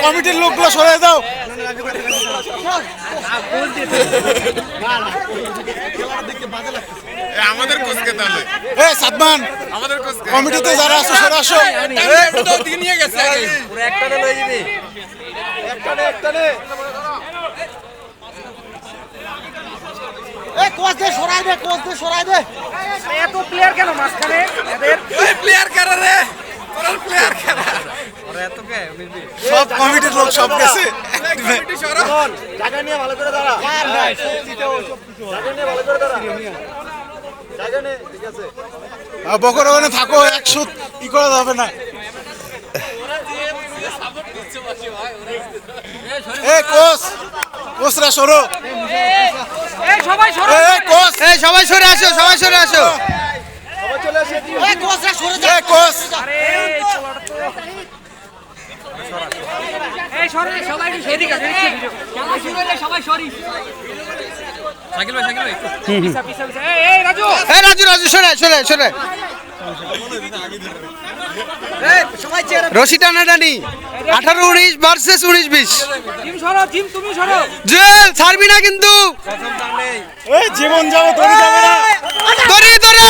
কমিটির লোকগুলো সরে দাও। আমাদের কোচকে তাহলে সাদমান আমাদের কোচকে কমিটিতে যারা আছে সরে আসো। নিয়ে গেছে এত প্লেয়ার কেন মাঝখানে এদের প্লেয়ার কারা রে প্লেয়ার কারা সব কমিটির লোক সব গেছে। জায়গা নিয়ে ভালো করে দাঁড়া বকর ওখানে থাকো, একশো ই করা যাবে না। কোচরা সরো, সবাই সরো কোচ সবাই সরে আসো, সবাই সরে আসো। কোচ এই সরে সবাই এদিকে খেলা শুরু হলে সবাই সরি পিছা পিছা পিছা এই রাজু রাজু রাজু সরে সরে সরে। রশি টানাটানি 18-19 ভার্সেস 19-20। টিম সরো, টিম তুমি সরো। জুয়েল ছাড়বি না কিন্তু। জীবন যাবো, তুমি যাবে না। ধরে ধরে